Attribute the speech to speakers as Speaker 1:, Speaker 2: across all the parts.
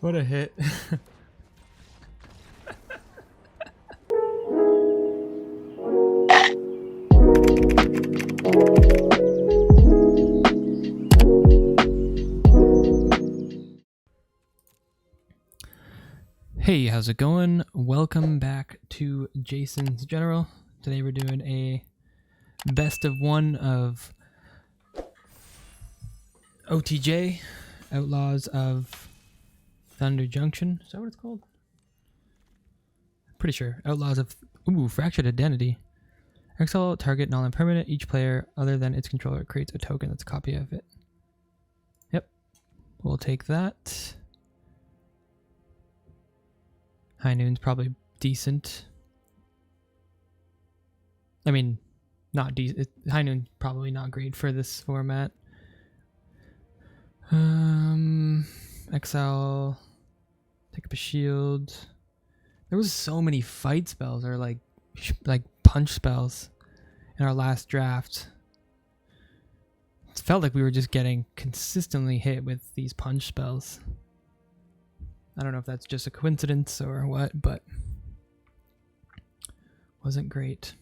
Speaker 1: What a hit. Hey, how's it going? Welcome back to Jason's General. Today we're doing a best of one of OTJ, Outlaws of Thunder Junction. Is that what it's called? Pretty sure. Outlaws of Fractured Identity. Exile target null and permanent. Each player other than its controller creates a token that's a copy of it. Yep. We'll take that. High Noon's probably decent. I mean, not decent. High Noon's probably not great for this format. Exile. Take up a shield. There was so many fight spells or like punch spells in our last draft. It felt like we were just getting consistently hit with these punch spells. I don't know if that's just a coincidence or what, but wasn't great.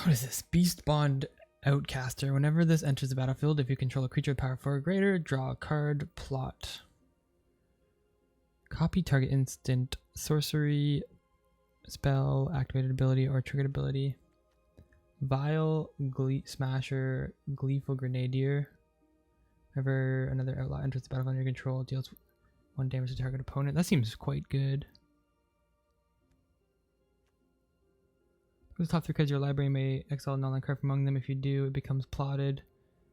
Speaker 1: What is this? Beast Bond Outcaster. Whenever this enters the battlefield, if you control a creature with power 4 or greater, draw a card, plot. Copy target instant, sorcery, spell, activated ability, or triggered ability. Vile, Smasher, Gleeful Grenadier. Whenever another outlaw enters the battlefield under your control, deals 1 damage to target opponent. That seems quite good. The top 3 cards of your library may exile a null card from among them. If you do, it becomes plotted.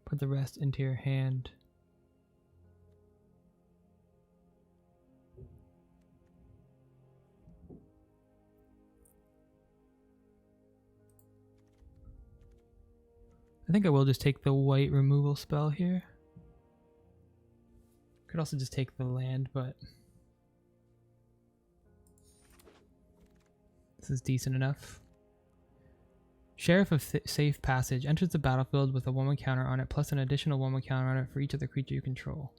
Speaker 1: Put the rest into your hand. I think I will just take the white removal spell here. Could also just take the land, but this is decent enough. Sheriff of Safe Passage enters the battlefield with a 1/1 counter on it, plus an additional 1/1 counter on it for each of the creature you control.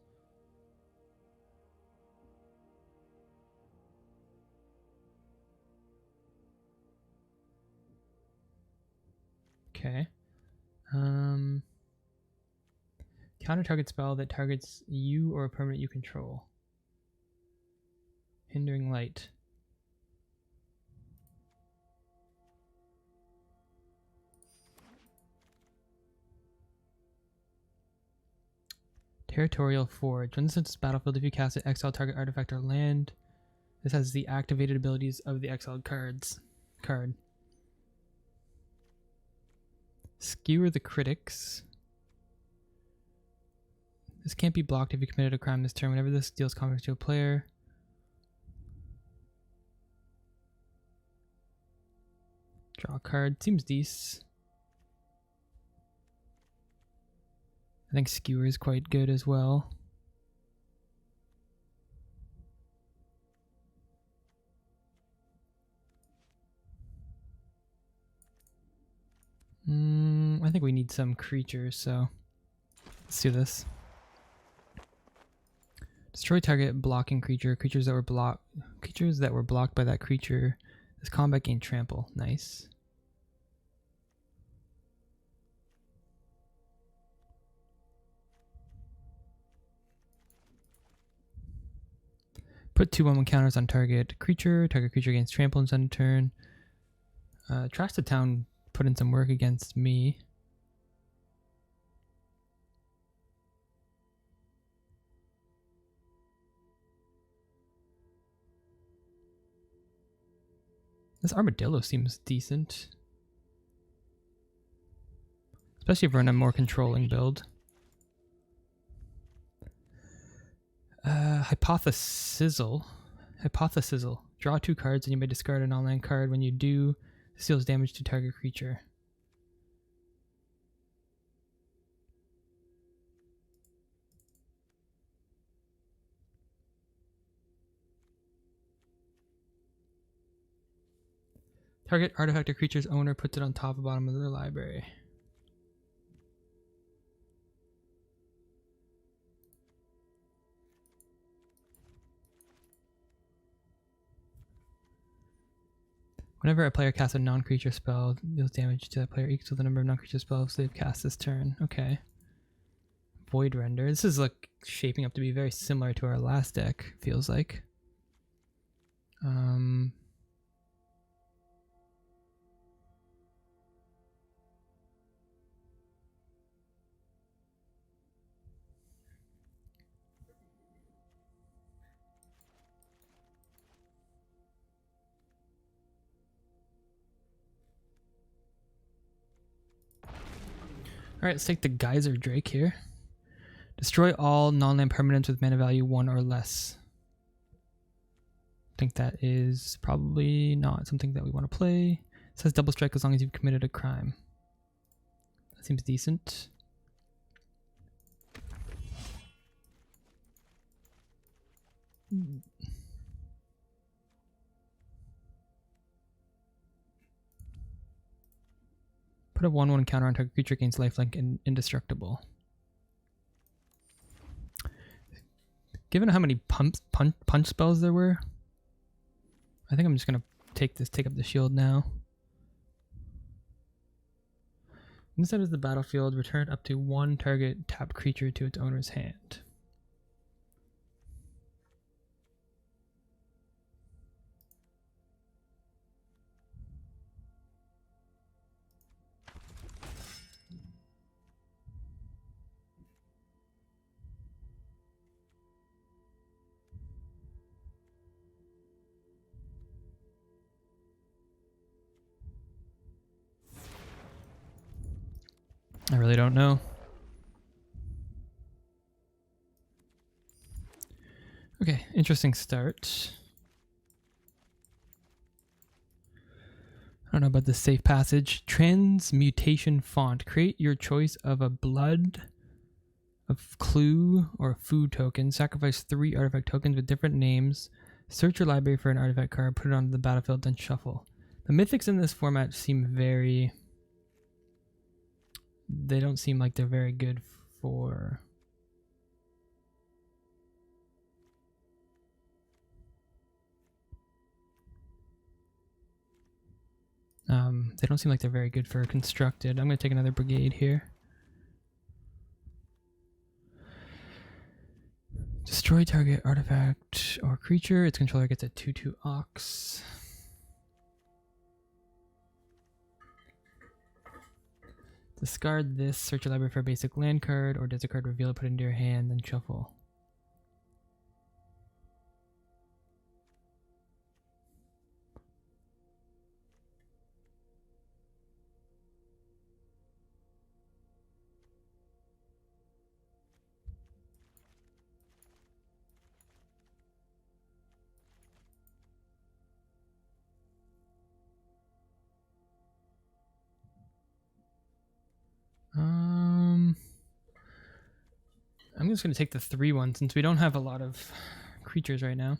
Speaker 1: Okay. Counter target spell that targets you or a permanent you control. Hindering Light. Territorial Forge. When this enters the battlefield, if you cast it, exile target artifact or land. This has the activated abilities of the exiled card. Skewer the Critics. This can't be blocked if you committed a crime this turn. Whenever this deals combat to a player. Draw a card. Seems decent. I think Skewer is quite good as well. I think we need some creatures, so let's do this. Destroy target blocking creature. Creatures that were blocked by that creature. This combat gain trample. Nice. Put 2 1/1 counters on target creature. Target creature gains trample on end turn. Trash the Town put in some work against me. This Armadillo seems decent. Especially if we're in a more controlling build. Hypothesizzle. Draw 2 cards and you may discard an online card. When you do, this deals damage to target creature. Target artifact or creature's owner puts it on top or bottom of their library. Whenever a player casts a non-creature spell, deals damage to that player equal to the number of non-creature spells they've cast this turn. Okay. Void Render. This is like shaping up to be very similar to our last deck, feels like. Alright, let's take the Geyser Drake here. Destroy all non-land permanents with mana value 1 or less. I think that is probably not something that we want to play. It says double strike as long as you've committed a crime. That seems decent. Put a 1/1 counter on target creature, gains lifelink and indestructible. Given how many punch spells there were, I think I'm just gonna take up the shield now. Instead of the battlefield, return up to 1 target tapped creature to its owner's hand. I really don't know. Okay, interesting start. I don't know about the safe passage. Transmutation font. Create your choice of a blood, a clue, or a food token. Sacrifice 3 artifact tokens with different names. Search your library for an artifact card, put it onto the battlefield, then shuffle. The mythics in this format seem very... They don't seem like they're very good for... They don't seem like they're very good for constructed. I'm going to take another brigade here. Destroy target artifact or creature. Its controller gets a 2/2 Ox. Discard this, search your library for a basic land card, or desert card, reveal it, put it into your hand, then shuffle. I'm just going to take the 3/1 since we don't have a lot of creatures right now.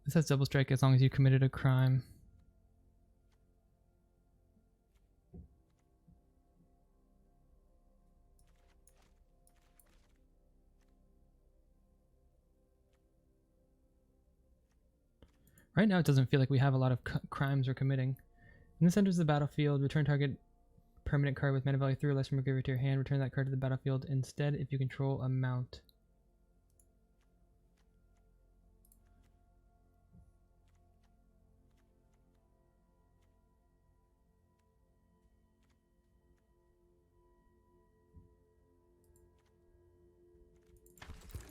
Speaker 1: This has double strike as long as you committed a crime. Right now it doesn't feel like we have a lot of crimes we're committing. And this enters the battlefield. Return target permanent card with mana value 3 or less from your graveyard to your hand. Return that card to the battlefield instead if you control a mount.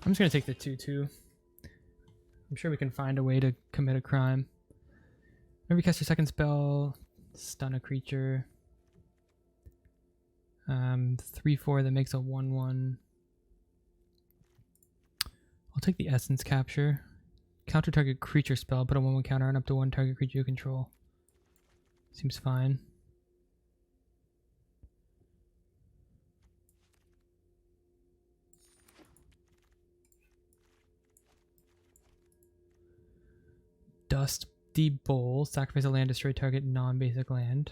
Speaker 1: I'm just going to take the 2/2. I'm sure we can find a way to commit a crime. Whenever you cast your second spell, stun a creature. 3/4 that makes a 1/1. I'll take the Essence Capture. Counter target creature spell. Put a 1/1 counter on up to 1 target creature you control. Seems fine. Dusty Bowl. Sacrifice a land, destroy target non-basic land.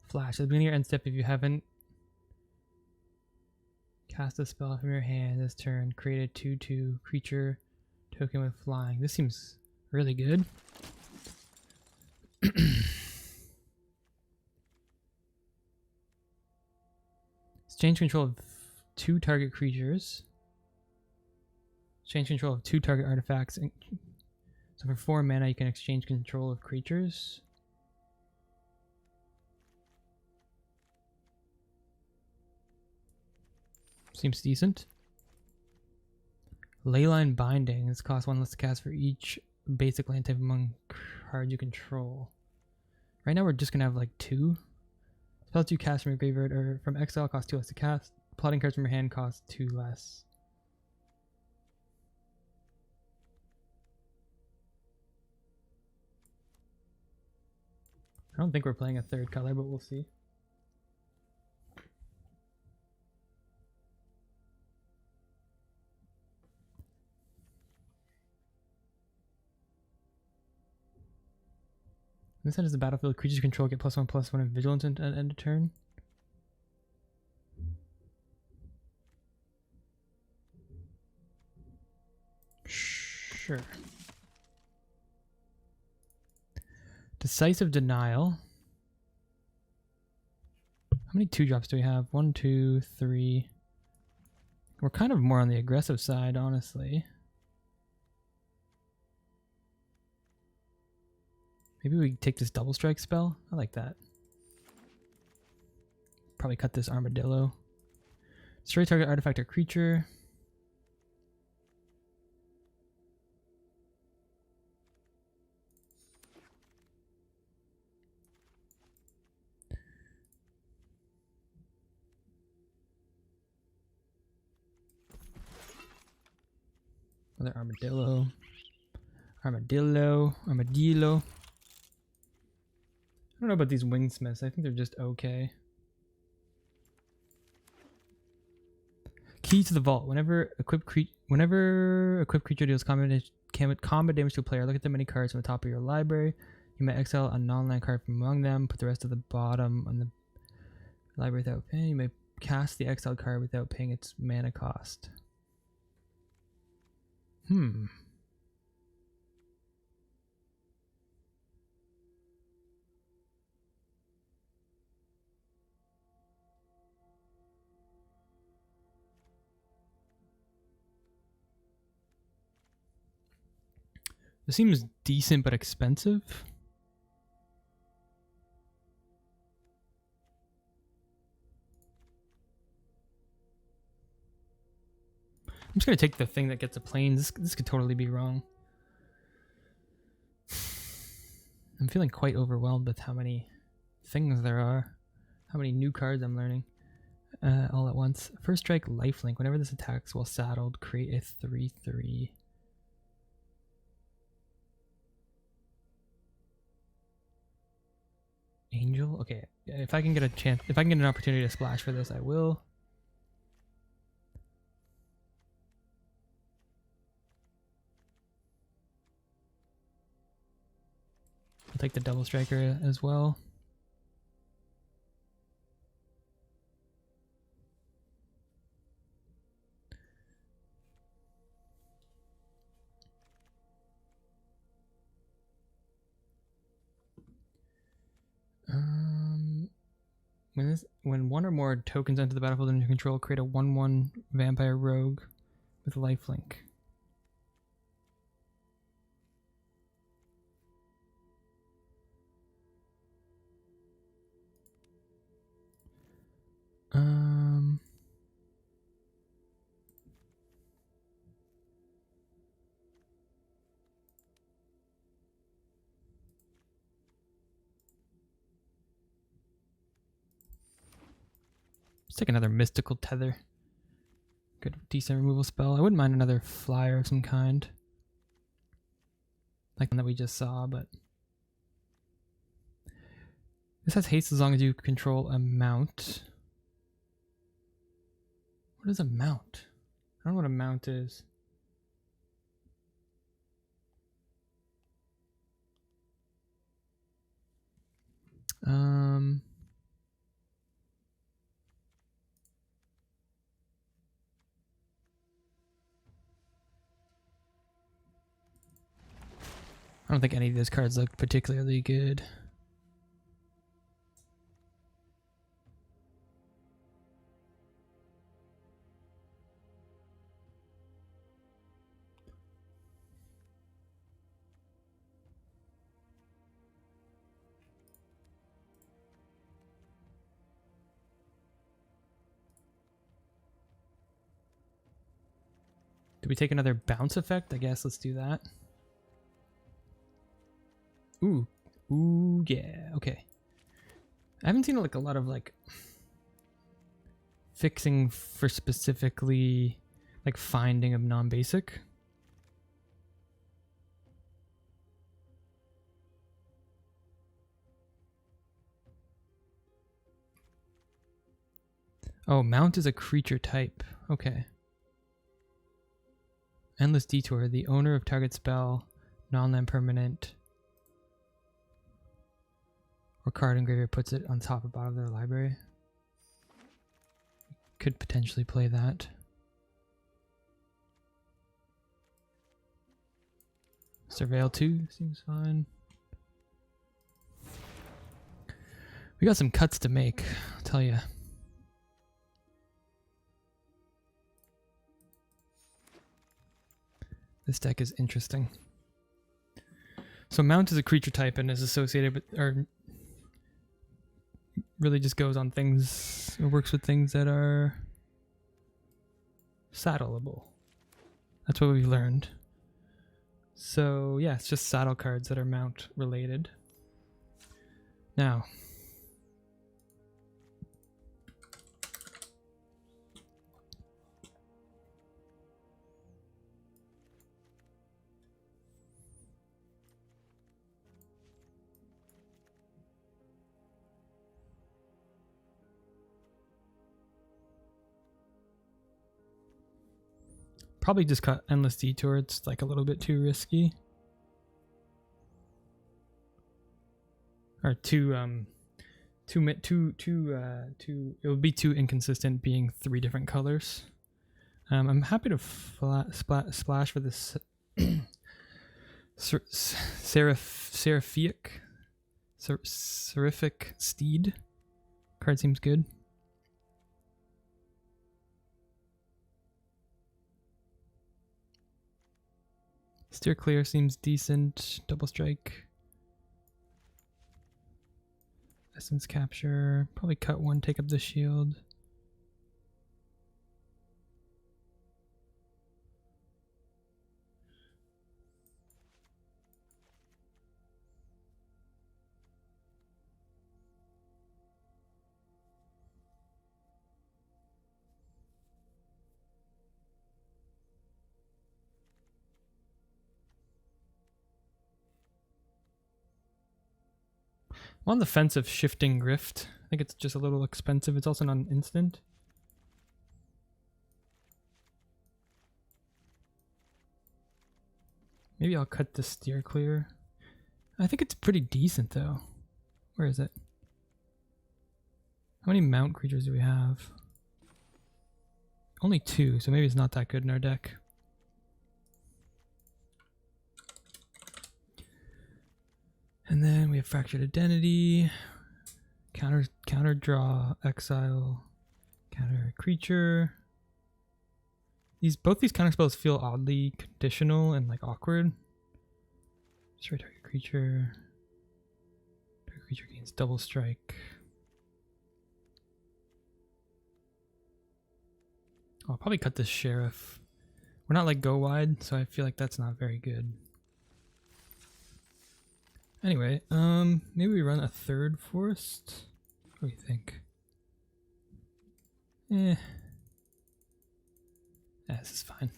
Speaker 1: Flash. At the beginning of your end step, if you haven't cast a spell from your hand this turn, create a 2/2 creature token with flying. This seems really good. Exchange control of 2 target creatures. Exchange control of 2 target artifacts. So for 4 mana, you can exchange control of creatures. Seems decent. Leyline Binding. This costs 1 less to cast for each basic land type among cards you control. Right now we're just going to have like 2. Spells you cast from your graveyard or from exile cost 2 less to cast. Plotting cards from your hand cost 2 less. I don't think we're playing a 3rd color, but we'll see. This end is the battlefield. Creatures you control get +1/+1 and vigilance at end of turn. Sure. Decisive Denial. How many 2-drops do we have? 1, 2, 3. We're kind of more on the aggressive side, honestly. Maybe we take this double strike spell. I like that. Probably cut this Armadillo. Destroy target artifact or creature. Another Armadillo. Armadillo. Armadillo. I don't know about these Wingsmiths. I think they're just okay. Key to the Vault. Whenever equipped creature deals combat damage to a player, look at the many cards from the top of your library. You may exile a non-land card from among them. Put the rest of the bottom on the library without paying. You may cast the exiled card without paying its mana cost. This seems decent but expensive. I'm just gonna take the thing that gets a plane. This could totally be wrong. I'm feeling quite overwhelmed with how many things there are. How many new cards I'm learning all at once. First strike, lifelink. Whenever this attacks while saddled, create a 3/3. Angel? Okay, if I can get a chance, if I can get an opportunity to splash for this, I will. I'll take the double striker as well. When one or more tokens enter the battlefield under control, create a 1/1 vampire rogue with lifelink. Let's take another Mystical Tether. Good, decent removal spell. I wouldn't mind another flyer of some kind, like one that we just saw, but this has haste as long as you control a mount. What is a mount? I don't know what a mount is. I don't think any of those cards look particularly good. Do we take another bounce effect? I guess let's do that. Ooh. Ooh, yeah. Okay. I haven't seen like a lot of like fixing for specifically like finding of non-basic. Oh, mount is a creature type. Okay. Endless Detour. The owner of target spell, non-land permanent, or card engraver puts it on top or bottom of their library. Could potentially play that. Surveil 2 seems fine. We got some cuts to make, I'll tell you. This deck is interesting. So mount is a creature type and is associated with, or really just goes on things, it works with things that are saddleable. That's what we've learned. So yeah, it's just saddle cards that are mount related. Now, probably just cut Endless Detour. It's like a little bit too risky. Or it would be too inconsistent being 3 different colors. I'm happy to splash for this Seraphic Steed. Card seems good. Steer Clear seems decent. Double Strike. Essence Capture. Probably cut 1, take up the shield. I'm on the fence of Shifting Rift. I think it's just a little expensive. It's also not an instant. Maybe I'll cut the Steer Clear. I think it's pretty decent though. Where is it? How many mount creatures do we have? Only 2, so maybe it's not that good in our deck. And then we have Fractured Identity, counter draw, exile, counter creature. Both these counter spells feel oddly conditional and like awkward. Destroy target creature. Target creature gains double strike. I'll probably cut this Sheriff. We're not like go wide, so I feel like that's not very good. Anyway, maybe we run a 3rd Forest. What do you think? Yeah, this is fine.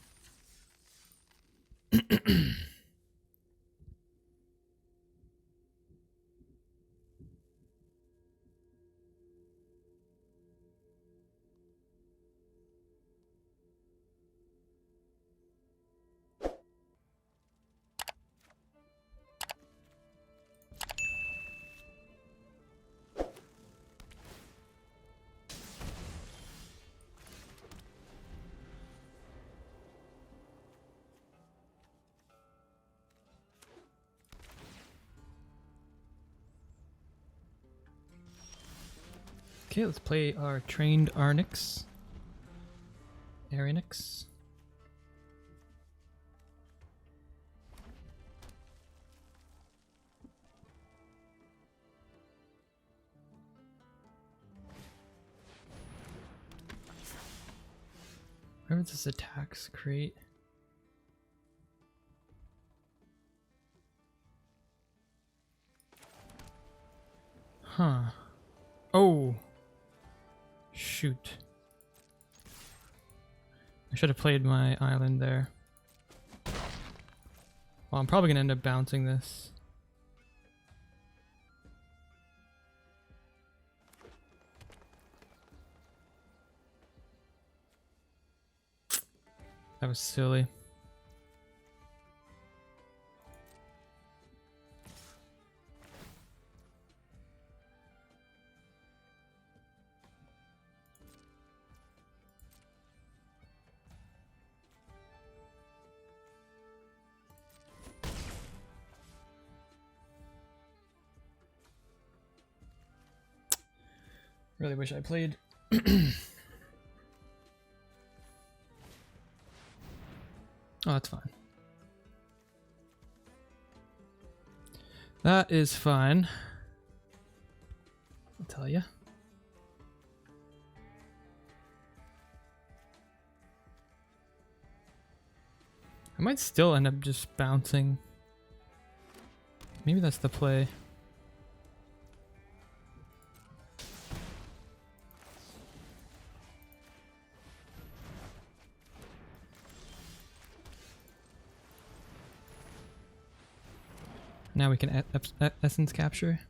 Speaker 1: Okay, let's play our trained Arnix. Arinix. Where does this attacks create? Huh. Oh. Shoot. I should have played my island there. Well, I'm probably going to end up bouncing this. That was silly. Really wish I played. Oh, that's fine. That is fine. I'll tell you. I might still end up just bouncing. Maybe that's the play. Now we can essence capture.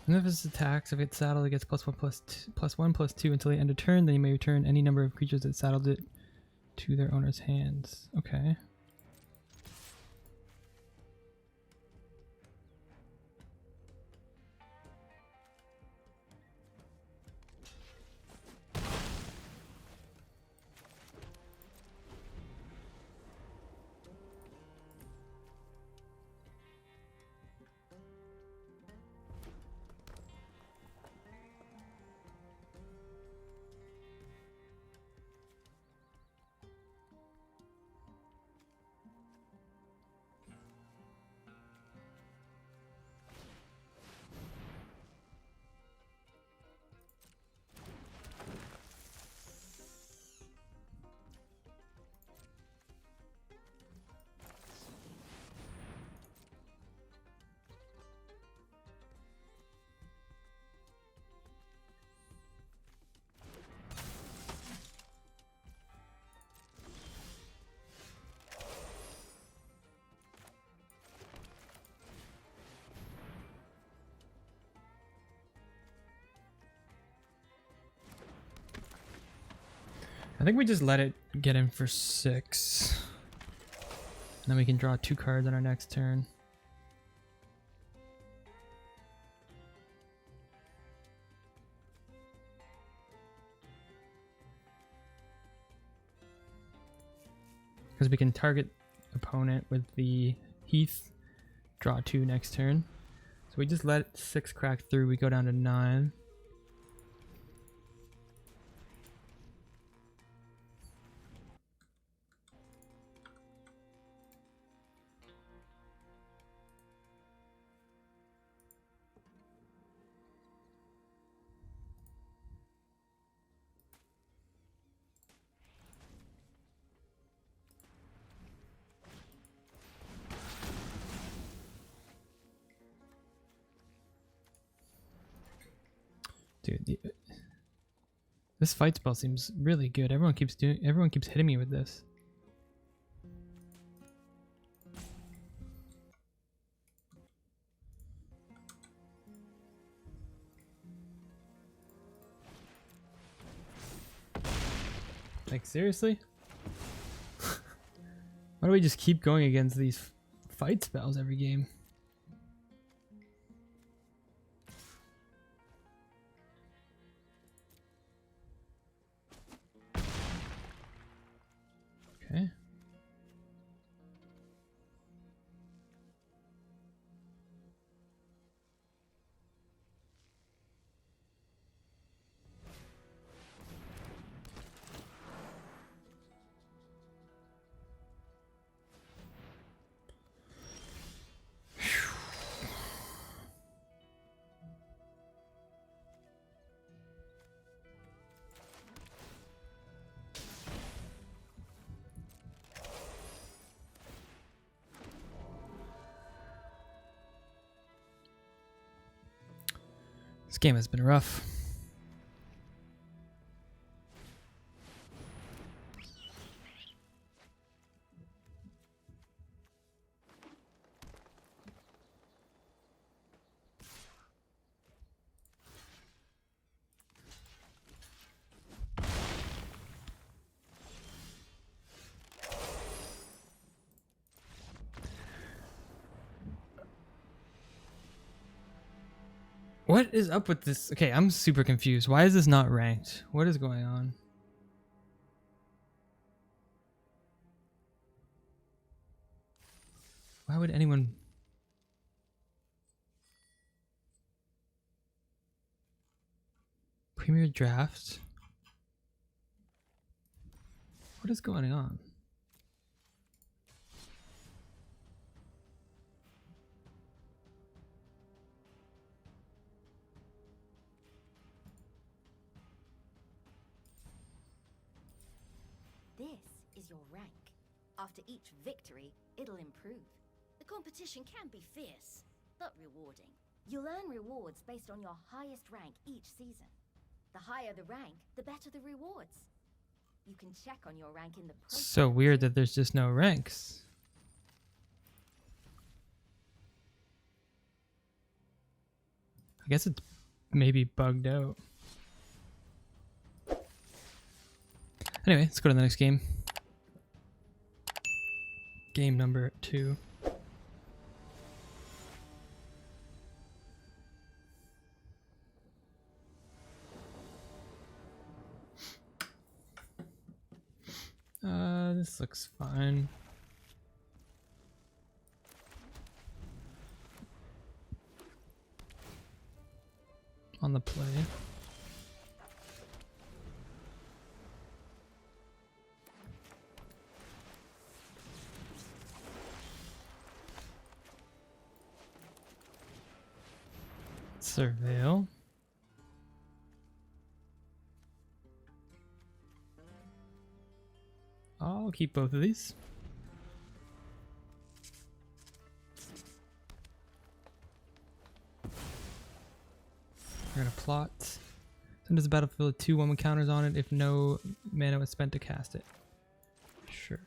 Speaker 1: And if it's attacks, if it's saddled, it gets +1/+2 until the end of turn. Then you may return any number of creatures that saddled it to their owner's hands. Okay. I think we just let it get in for 6. And then we can draw 2 cards on our next turn. Because we can target opponent with the Heath, draw 2 next turn. So we just let 6 crack through, we go down to 9. Dude, this fight spell seems really good. Everyone keeps hitting me with this. Like, seriously? Why do we just keep going against these fight spells every game? Okay. This game has been rough. What is up with this? Okay, I'm super confused. Why is this not ranked? What is going on? Why would anyone... Premier draft? What is going on?
Speaker 2: This is your rank. After each victory, it'll improve. The competition can be fierce, but rewarding. You'll earn rewards based on your highest rank each season. The higher the rank, the better the rewards. You can check on your rank in the process.
Speaker 1: So weird that there's just no ranks. I guess it's maybe bugged out. Anyway, let's go to the next game. Game number 2. This looks fine. On the play. Surveil. I'll keep both of these. We're gonna plot. Send the battlefield with 2 1/1 counters on it if no mana was spent to cast it. Sure.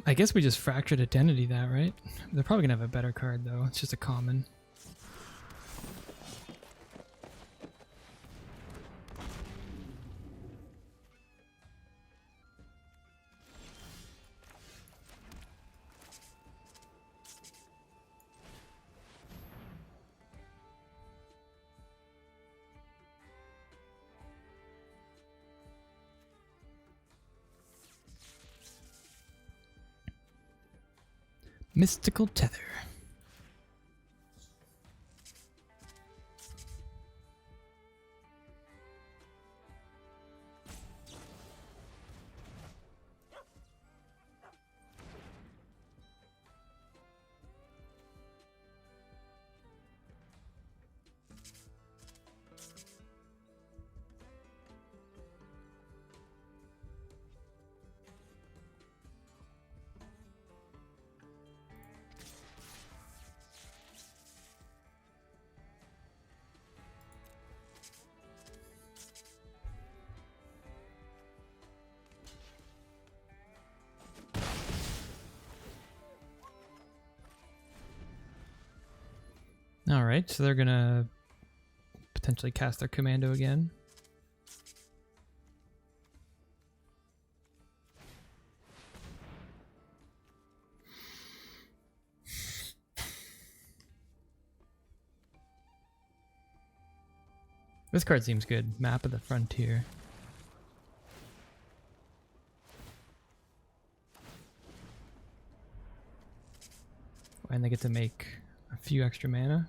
Speaker 1: I guess we just fractured identity that, right? They're probably gonna have a better card though. It's just a common. Mystical Tether. Alright, so they're gonna potentially cast their commando again. This card seems good. Map of the Frontier. And they get to make a few extra mana.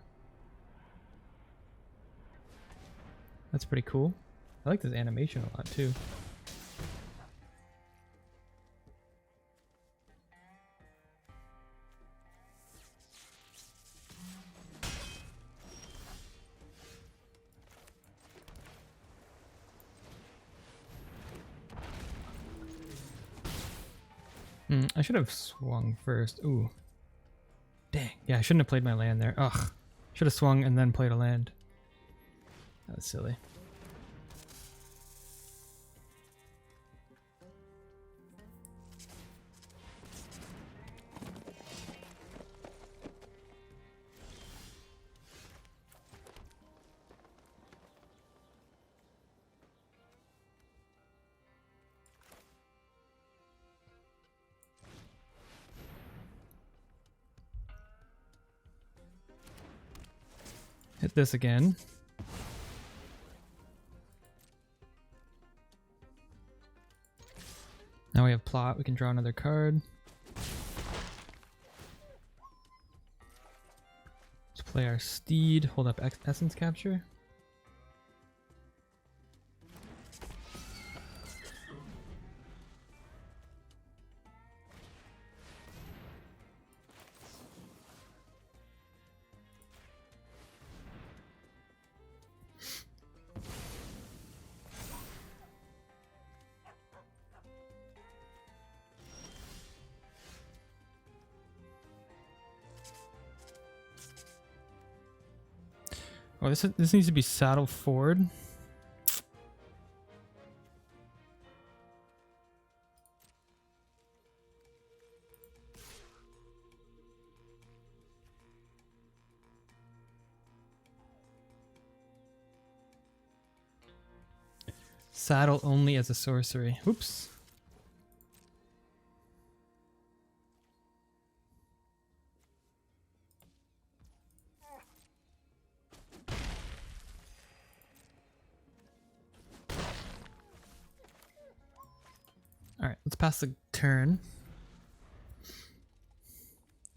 Speaker 1: That's pretty cool. I like this animation a lot too. I should have swung first. Ooh. Dang. Yeah, I shouldn't have played my land there. Ugh. Should have swung and then played a land. That was silly. Hit this again. Now we have plot. We can draw another card. Let's play our steed. Hold up essence capture. Oh, this needs to be saddle forward. Saddle only as a sorcery. Oops. Alright, let's pass the turn.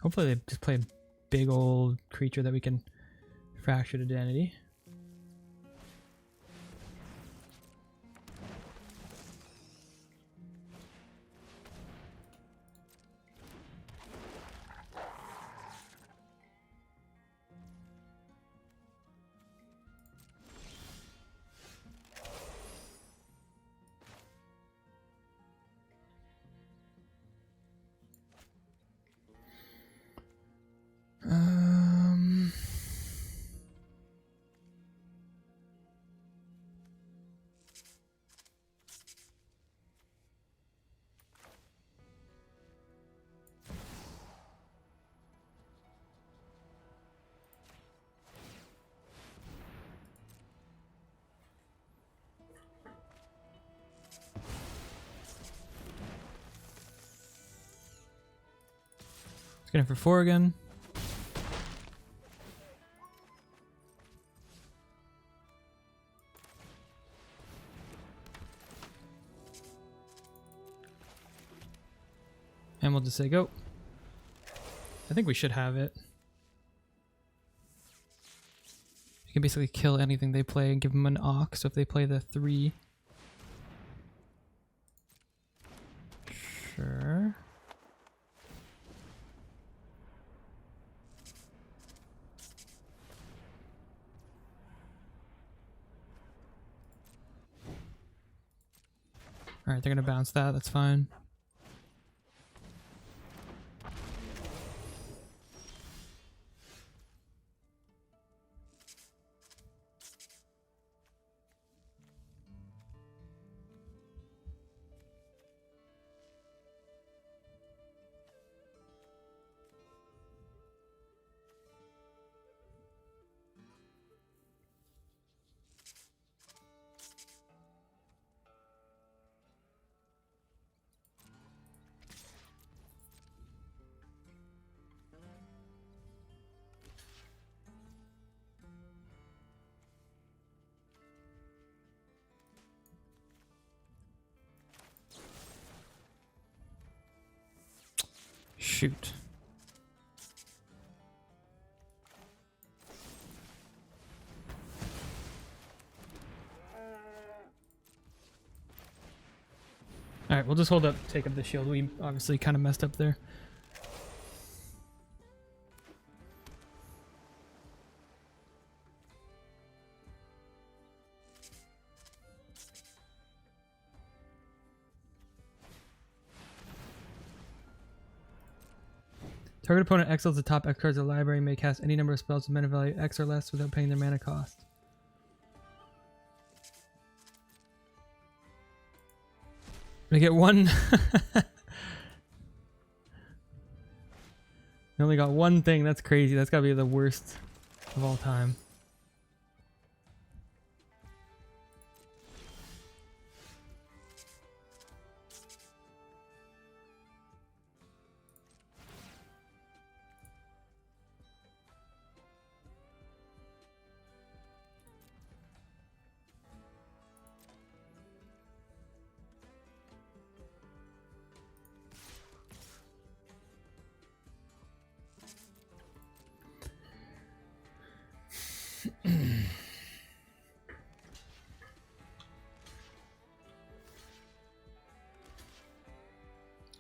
Speaker 1: Hopefully they just play a big old creature that we can fractured identity. Let's get in for 4 again. And we'll just say go. I think we should have it. You can basically kill anything they play and give them an ox. So if they play the 3. Sure. Alright, they're gonna bounce that, that's fine. shoot. Alright, we'll just hold up, take up the shield. We obviously kind of messed up there. Target opponent exiles the top X cards of the library and may cast any number of spells with mana value X or less without paying their mana cost. We get one. We only got one thing. That's crazy. That's gotta be the worst of all time.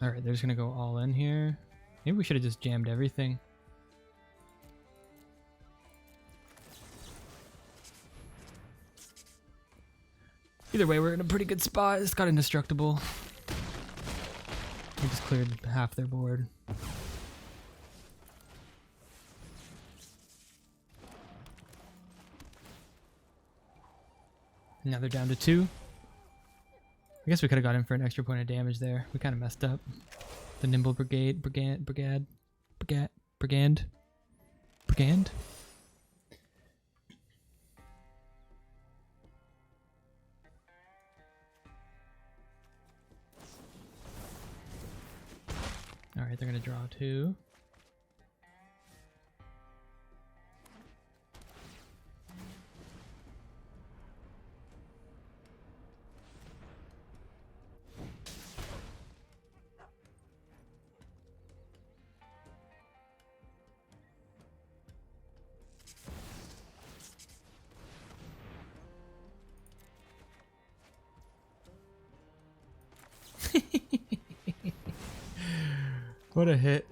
Speaker 1: Alright, they're just gonna go all in here. Maybe we should have just jammed everything. Either way, we're in a pretty good spot. It's got indestructible. We just cleared half their board. Now they're down to 2. I guess we could have got in for an extra point of damage there. We kind of messed up. The Nimble Brigand. Alright, they're gonna draw 2. What a hit.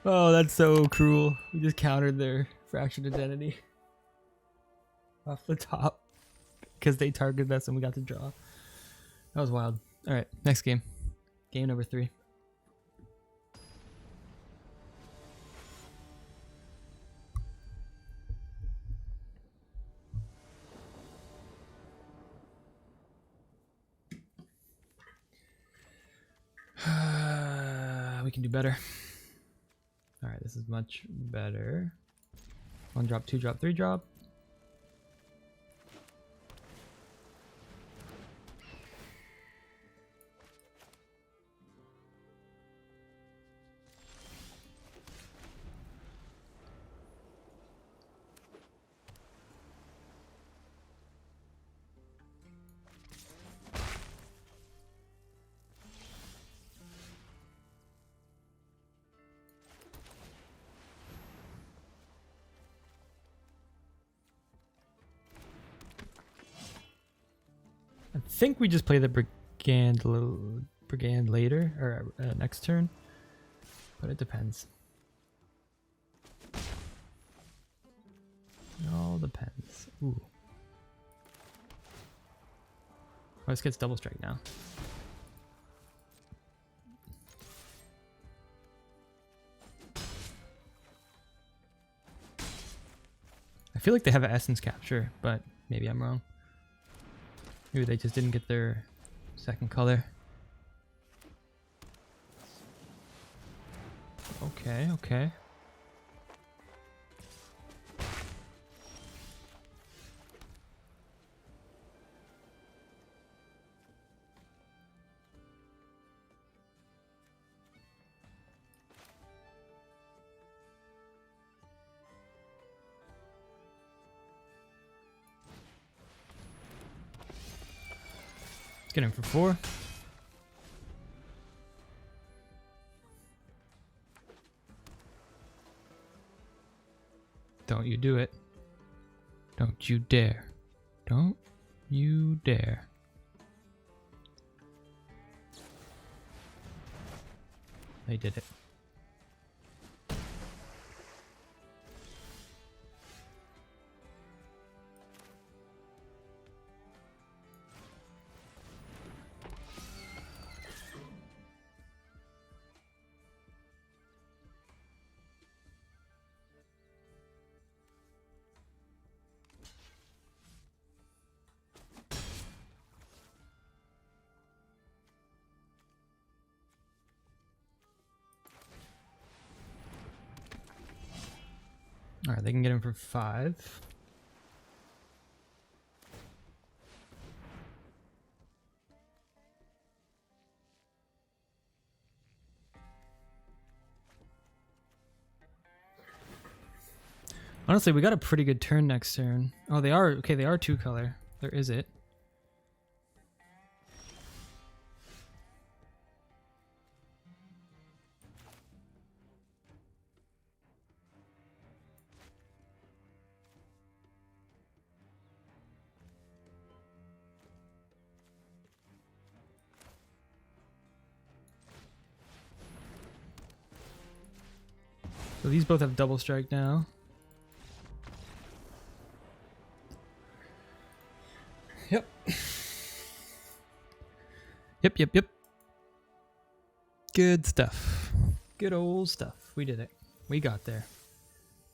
Speaker 1: Oh, that's so cruel. We just countered their fractured identity off the top because they targeted us and we got to draw. That was wild. All right, next game. Game number 3. We can do better. All right, this is much better. 1 drop, 2 drop, 3 drop. I think we just play the brigand later or next turn, but it depends. It all depends. Ooh. Oh, this gets double strike now. I feel like they have an essence capture, but maybe I'm wrong. Maybe they just didn't get their second color. Okay, okay. Get him for 4. Don't you do it. Don't you dare. Don't you dare. They did it. Alright, they can get him for 5. Honestly, we got a pretty good turn next turn. Oh, they are. Okay, they are 2 color. There is it. So these both have double strike now. Yep. Yep. Good stuff. Good old stuff. We did it. We got there.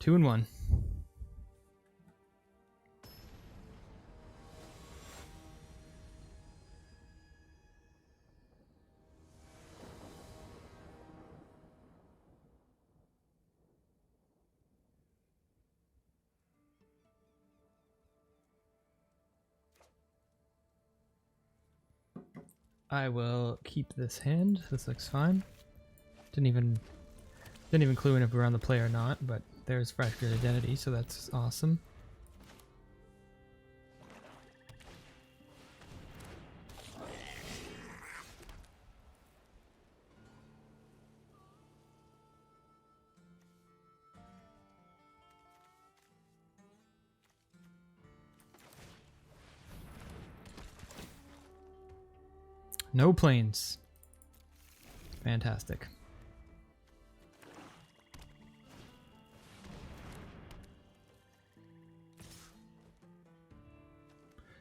Speaker 1: 2 and 1. I will keep this hand. This looks fine. Didn't even clue in if we were on the play or not, but there's Fractured Identity, so that's awesome. No planes. Fantastic.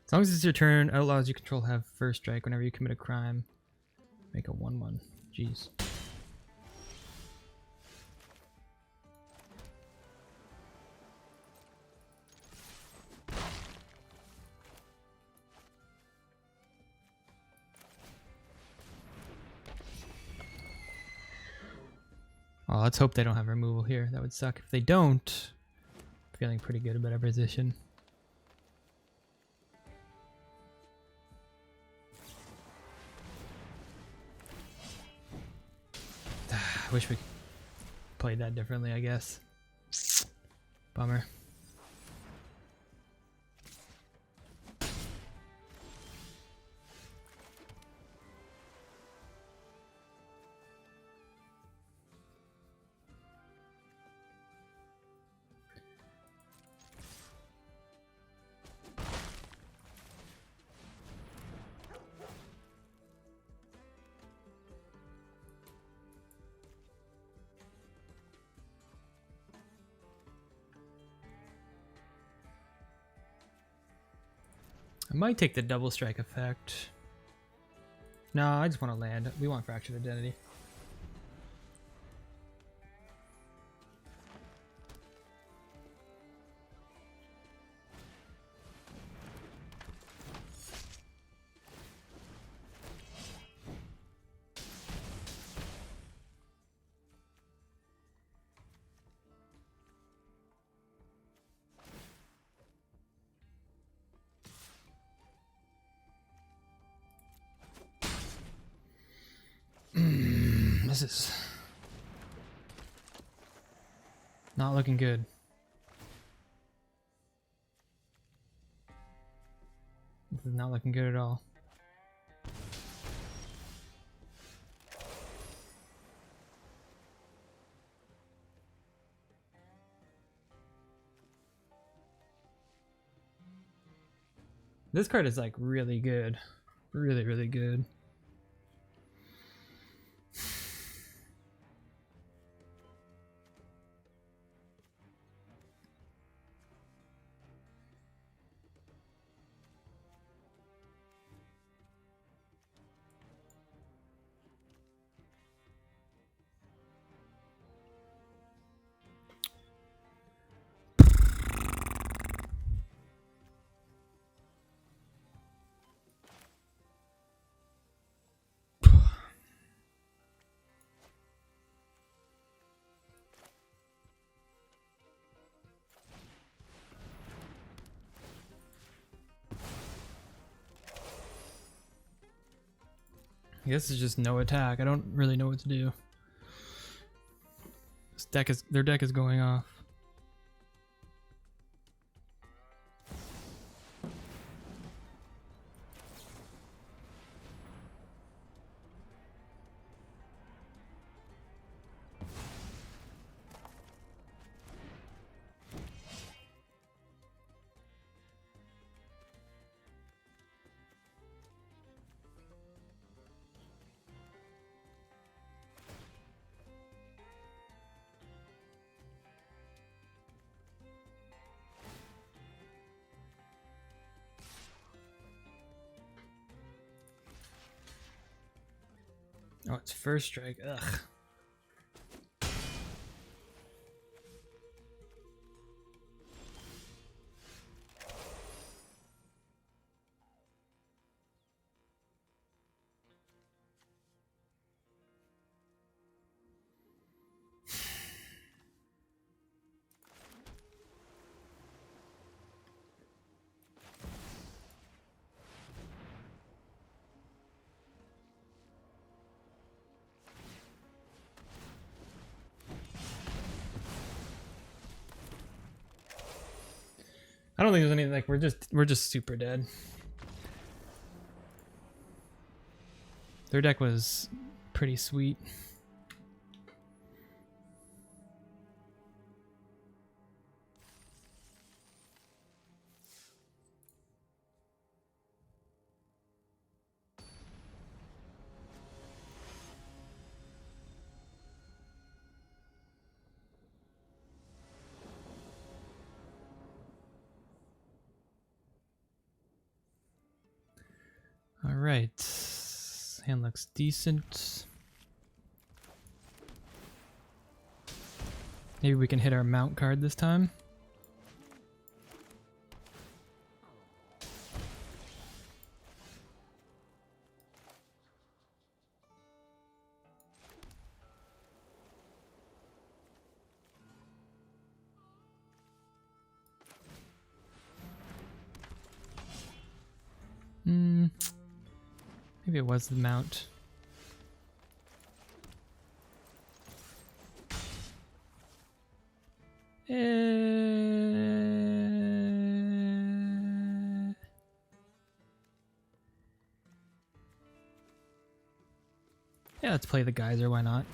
Speaker 1: As long as it's your turn, outlaws you control have first strike whenever you commit a crime. Make a 1/1. Jeez. Oh, let's hope they don't have removal here. That would suck. If they don't, I'm feeling pretty good about our position. I wish we played that differently, I guess. Bummer. I might take the double strike effect. No, I just want to land. We want Fractured Identity. This is not looking good. This is not looking good at all. This card is like really good. Really, really good. I guess it's just no attack. I don't really know what to do. Their deck is going off. Oh, it's first strike. Ugh. I don't think there's anything like we're just super dead. Their deck was pretty sweet. All right, hand looks decent. Maybe we can hit our mount card this time. Maybe it was the mount. Yeah, let's play the geyser, why not?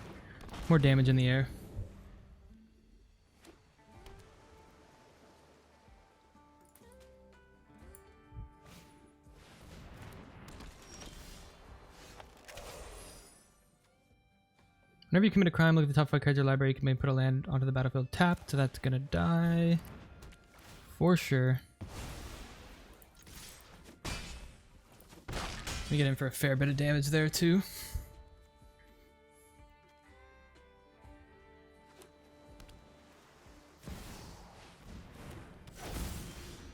Speaker 1: More damage in the air. Whenever you commit a crime, look at the top 5 cards of your library. You can maybe put a land onto the battlefield tapped, so that's gonna die. For sure. We get in for a fair bit of damage there too.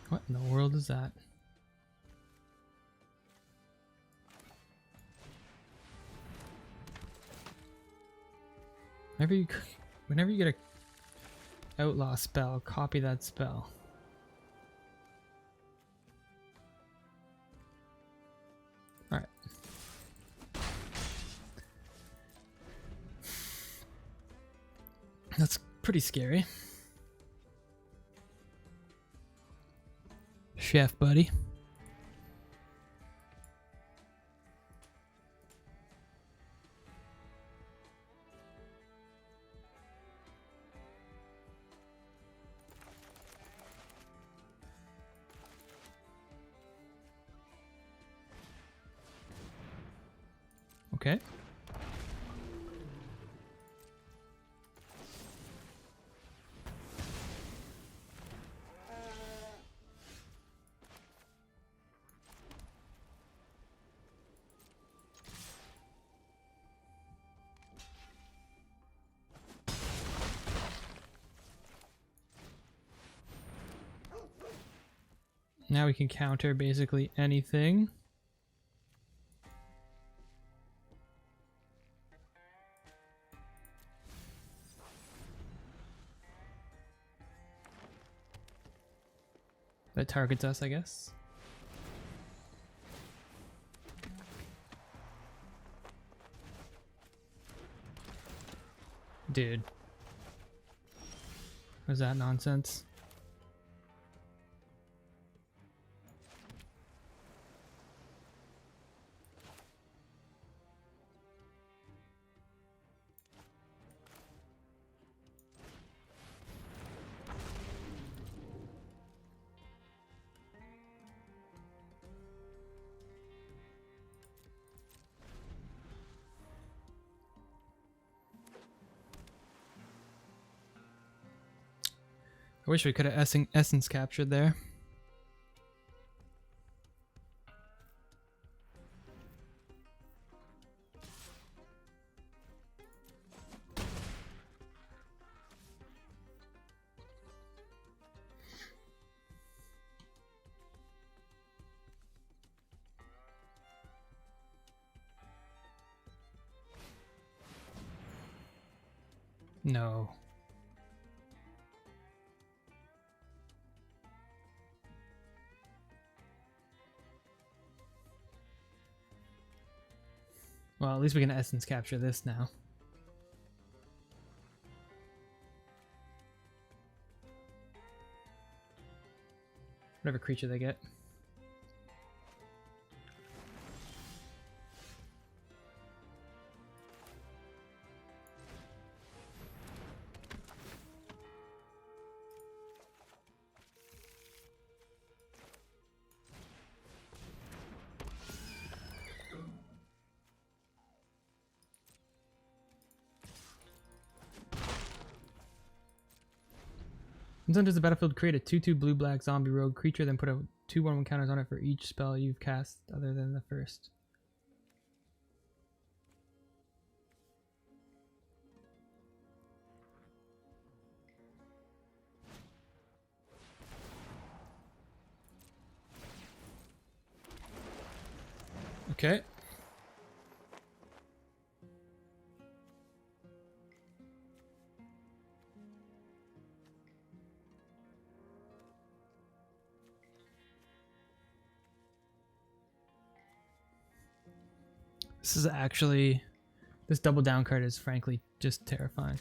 Speaker 1: What in the world is that? Whenever you get a outlaw spell, copy that spell. Alright. That's pretty scary. Chef, buddy. Okay. Now we can counter basically anything. That targets us, I guess. Dude. What is that nonsense? I wish we could have essence captured there. No. Well, at least we can essence capture this now. Whatever creature they get. Once enters the battlefield, create a 2/2 blue-black zombie rogue creature, then put a 2/1/1 counters on it for each spell you've cast other than the first. Okay. This is actually, this double down card is frankly just terrifying.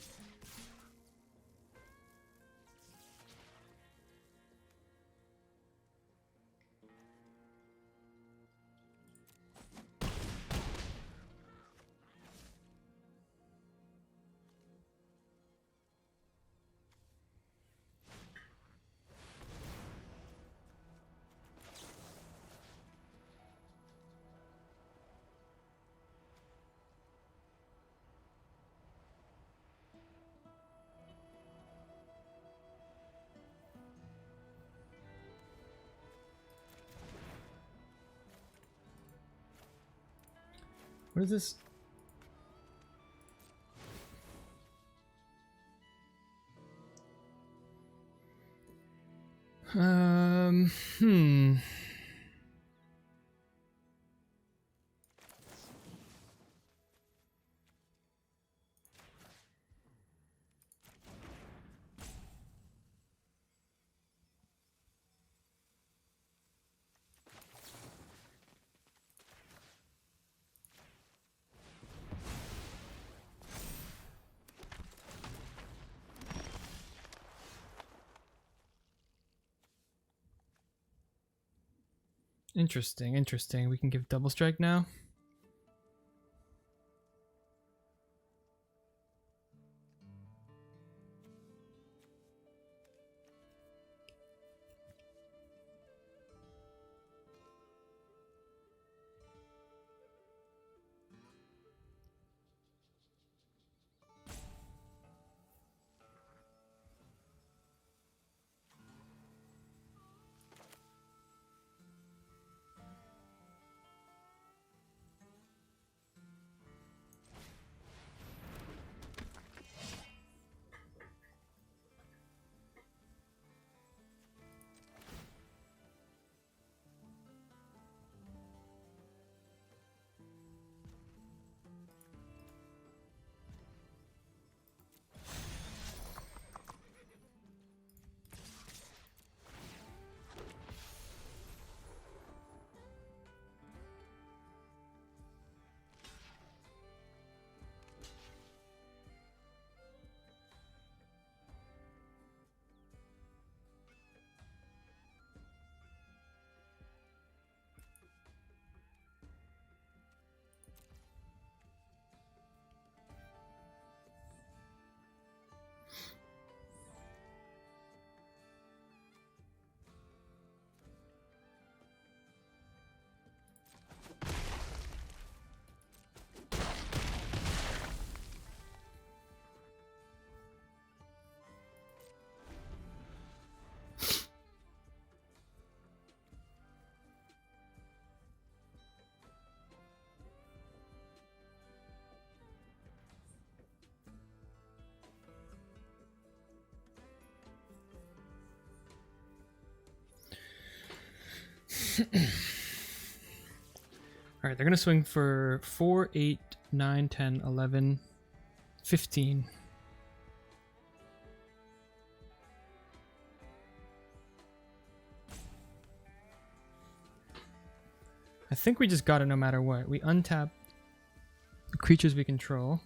Speaker 1: What is this? Hmm. Interesting, interesting. We can give double strike now. Alright, they're going to swing for 4, 8, 9, 10, 11, 15. I think we just got it no matter what. We untap the creatures we control.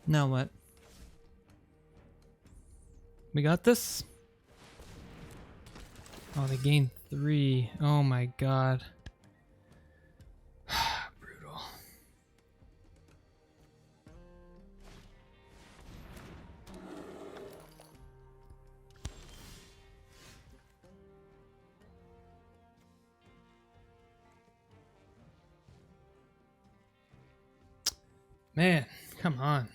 Speaker 1: Now what? We got this? Oh, they gained 3. Oh my god. Brutal. Man, come on.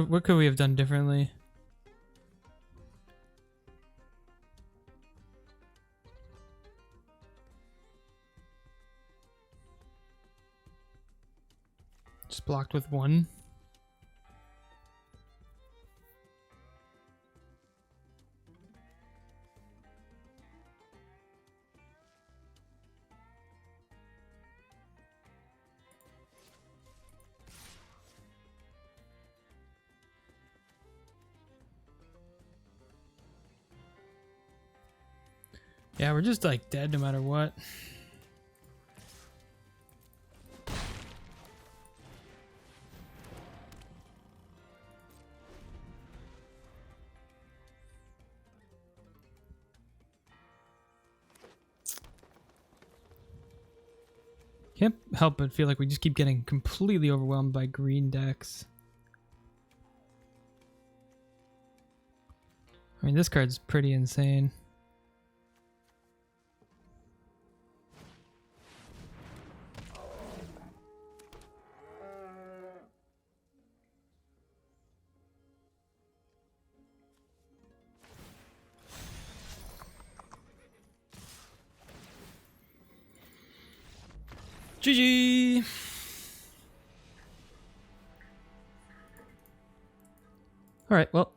Speaker 1: What could we have done differently? Just blocked with 1. Yeah, we're just like dead no matter what. Can't help but feel like we just keep getting completely overwhelmed by green decks. I mean, this card's pretty insane. GG! Alright, well.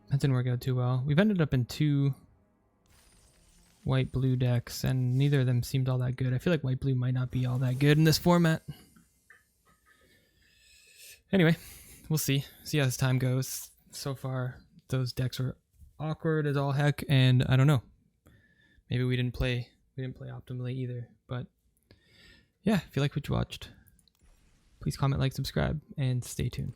Speaker 1: That didn't work out too well. We've ended up in 2 white-blue decks, and neither of them seemed all that good. I feel like white-blue might not be all that good in this format. Anyway, we'll see. See how this time goes. So far, those decks were awkward as all heck, and I don't know. Maybe we didn't play optimally either, but yeah, if you like what you watched, please comment, like, subscribe, and stay tuned.